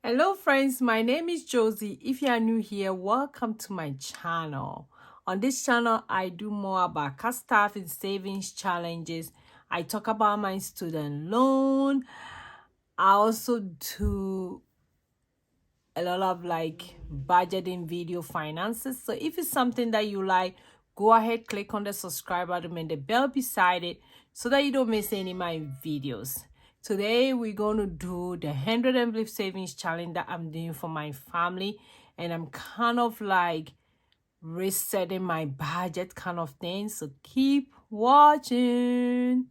Hello friends, my name is Josy. If you are new here, welcome to my channel. On this channel, I do more about cash stuff and savings challenges. I talk about my student loan. I also do a lot of budgeting video finances. So if it's something that you like, go ahead, click on the subscribe button and the bell beside it so that you don't miss any of my videos. Today we're going to do the 100 envelope savings challenge that I'm doing for my family, and I'm kind of like resetting my budget kind of thing. So keep watching.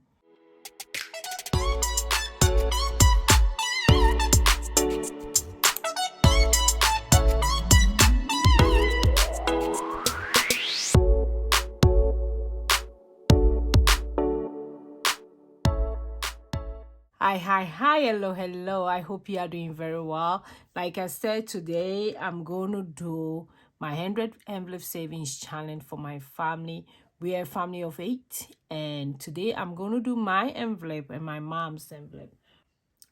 Hi, hello. I hope you are doing very well. Like I said, today I'm going to do my 100 envelope savings challenge for my family. We are a family of 8, and today I'm going to do my envelope and my mom's envelope.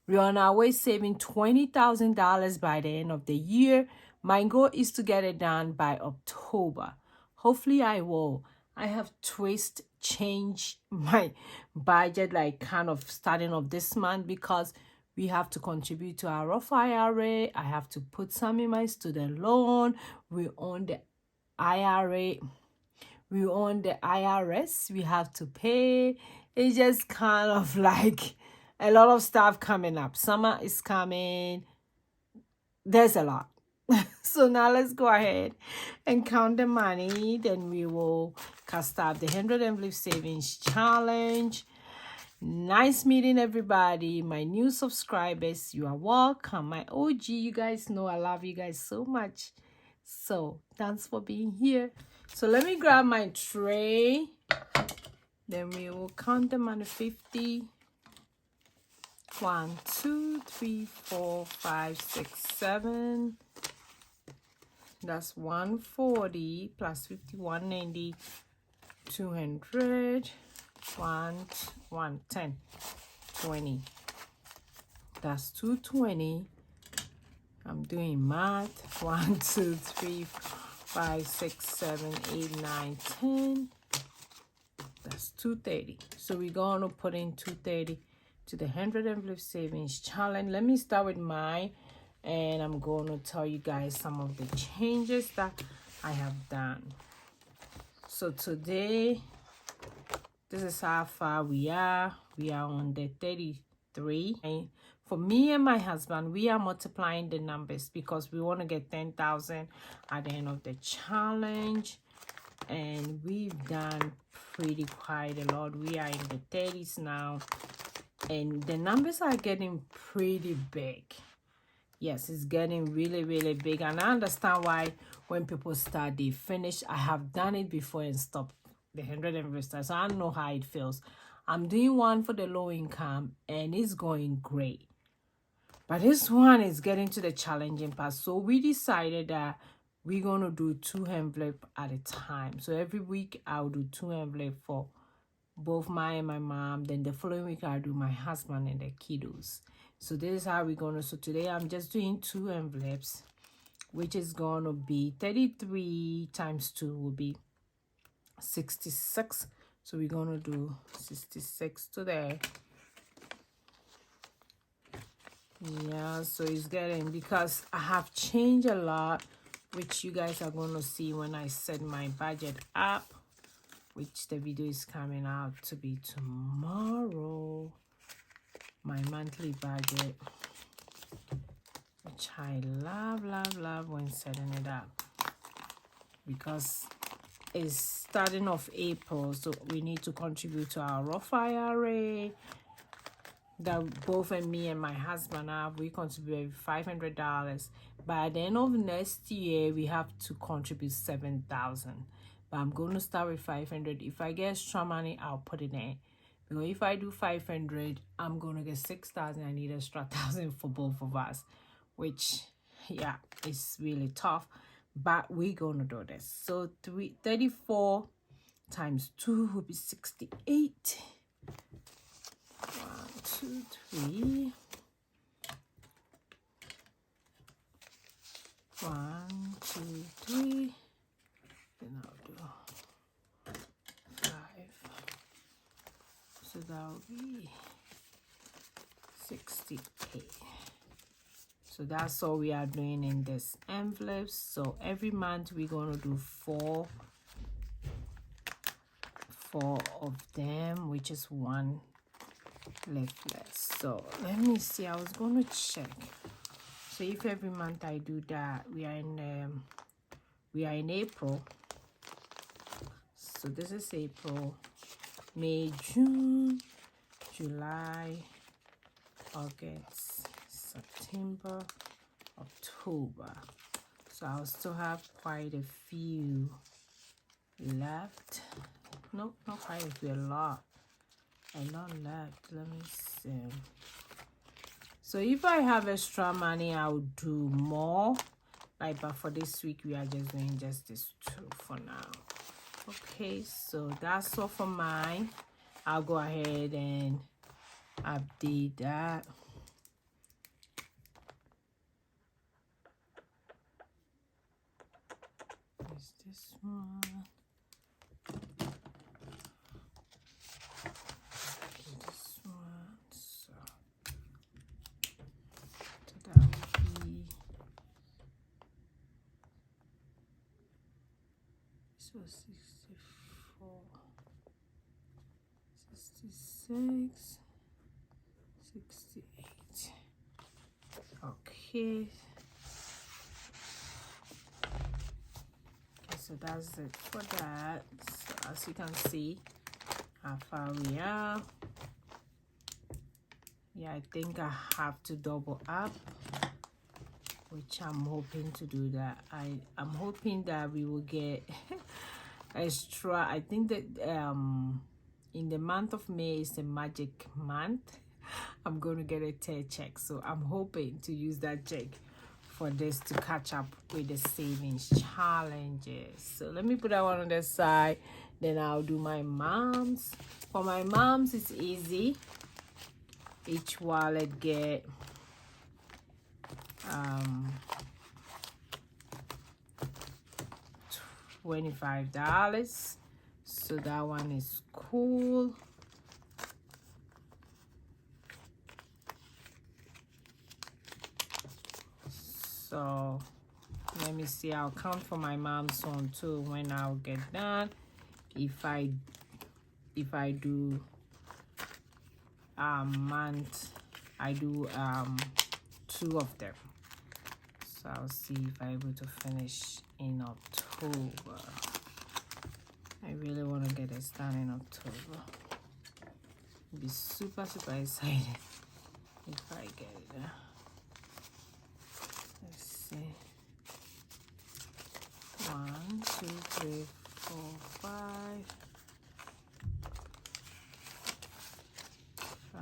We're on our way saving $20,000 by the end of the year. My goal is to get it done by October. Hopefully I will. I have changed my budget like kind of starting of this month because we have to contribute to our Roth IRA. I have to put some in my student loan. We own the IRA. We own the IRS. We have to pay. It's just kind of like a lot of stuff coming up. Summer is coming. There's a lot. So now let's go ahead and count the money. Then we will cast up the 100 envelope savings challenge. Nice meeting everybody. My new subscribers, you are welcome. My OG, you guys know I love you guys so much. So thanks for being here. So let me grab my tray. Then we will count them on the 50. 1, 2, 3, 4, 5, 6, 7. That's 140 plus 50, 190, 200, 110, 20. That's 220. I'm doing math. 1, 2, 3, 5, 6, 7, 8, 9, 10. That's 230. So we're going to put in 230 to the 100 envelope savings challenge. Let me start with mine, and I'm going to tell you guys some of the changes that I have done. So today, this is how far we are. We are on the 33. And for me and my husband, we are multiplying the numbers because we want to get 10,000 at the end of the challenge. And we've done quite a lot. We are in the 30s now, and the numbers are getting pretty big. Yes, it's getting really big, and I understand why when people start they finish. I have done it before and stopped the 100 investors, so I know how it feels. I'm doing one for the low income and it's going great, but this one is getting to the challenging part. So we decided that we're going to do 2 envelopes at a time. So every week I'll do 2 envelopes for both my and my mom. Then the following week I'll do my husband and the kiddos. So this is how we're going to. So today I'm just doing 2 envelopes, which is going to be 33 times 2 will be 66. So we're going to do 66 today. Yeah, so it's getting, because I have changed a lot, which you guys are going to see when I set my budget up, which the video is coming out to be tomorrow. My monthly budget, which I love when setting it up, because it's starting off April, so we need to contribute to our Roth IRA that both me and my husband have. We contribute $500. By the end of next year, we have to contribute $7,000. But I'm going to start with 500. If I get extra money, I'll put it in. Because if I do 500, I'm going to get 6,000. I need extra 1,000 for both of us, which, yeah, it's really tough. But we're going to do this. So 34 times 2 will be 68. 1, 2, 3. 1, 2, 3. Then I'll do 5. So that will be 68. So that's all we are doing in this envelope. So every month we're going to do four of them, which is one less. So let me see, I was going to check. So if every month I do that, we are in April. So this is April, May, June, July, August, September, October. So I'll still have quite a few left. Nope, not quite a few, a lot left. Let me see. So if I have extra money, I'll do more. But for this week, we are just doing just this 2 for now. Okay, so that's all for mine. I'll go ahead and update that. Is this one? This one. So that will be. So 64, 66, 68. Okay. So that's it for that. So as you can see how far we are. Yeah, I think I have to double up, which I'm hoping to do that. I'm hoping that we will get extra. I think that in the month of May is the magic month. I'm going to get a 3rd check, so I'm hoping to use that check for this to catch up with the savings challenges. So let me put that one on the side. Then I'll do my mom's. For my mom's, it's easy. Each wallet get $25. So that one is cool. So let me see, I'll count for my mom's one too when I'll get done. If I do month, I do 2 of them. So I'll see if I'm able to finish in October. I really want to get this done in October. I'll be super excited if I get it done. Let's see. 1, 2, 3, 4, 5. 5.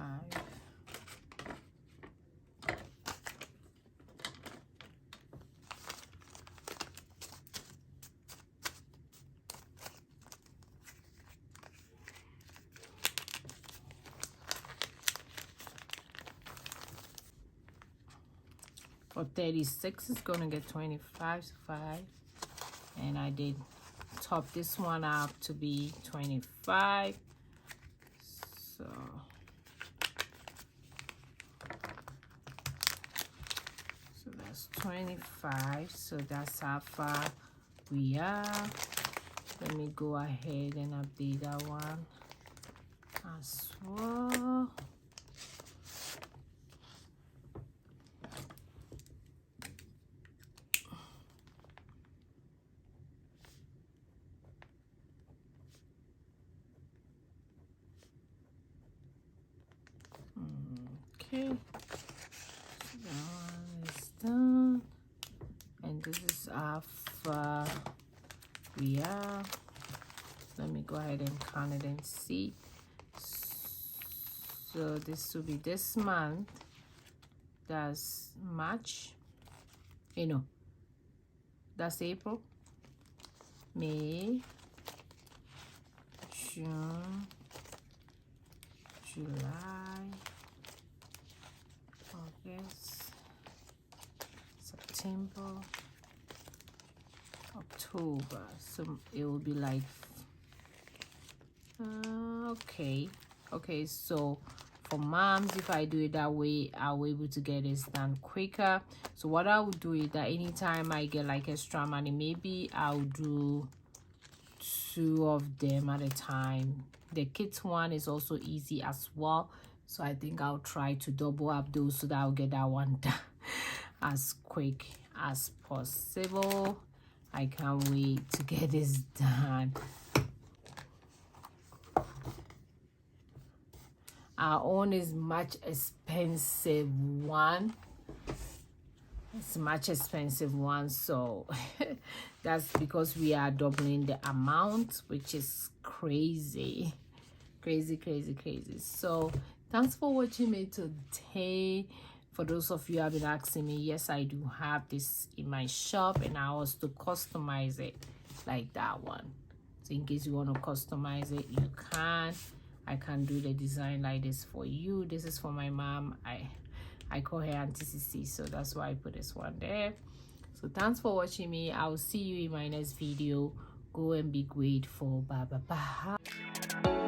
For 36, it's gonna get 25 to 5, and I did top this one up to be 25. So that's 25. So that's how far we are. Let me go ahead and update that one as well. Okay, so that one is done, and this is how far we are. Let me go ahead and count it and see. So this will be this month. That's March. That's April, May, June, July, August, September, October, so it will be like okay, so for moms, if I do it that way, I'll be able to get this done quicker. So what I will do is that anytime I get like extra money, maybe I'll do 2 of them at a time. The kids one is also easy as well, so I think I'll try to double up those so that I'll get that one done as quick as possible. I can't wait to get this done. Our own is much expensive one. It's much expensive one, so that's because we are doubling the amount, which is crazy. So thanks for watching me today. For those of you who have been asking me, yes, I do have this in my shop, and I also customize it like that one. So in case you want to customize it, you can. I can do the design like this for you. This is for my mom. I call her Auntie Sissy, so that's why I put this one there. So thanks for watching me. I will see you in my next video. Go and be grateful. Bye bye bye.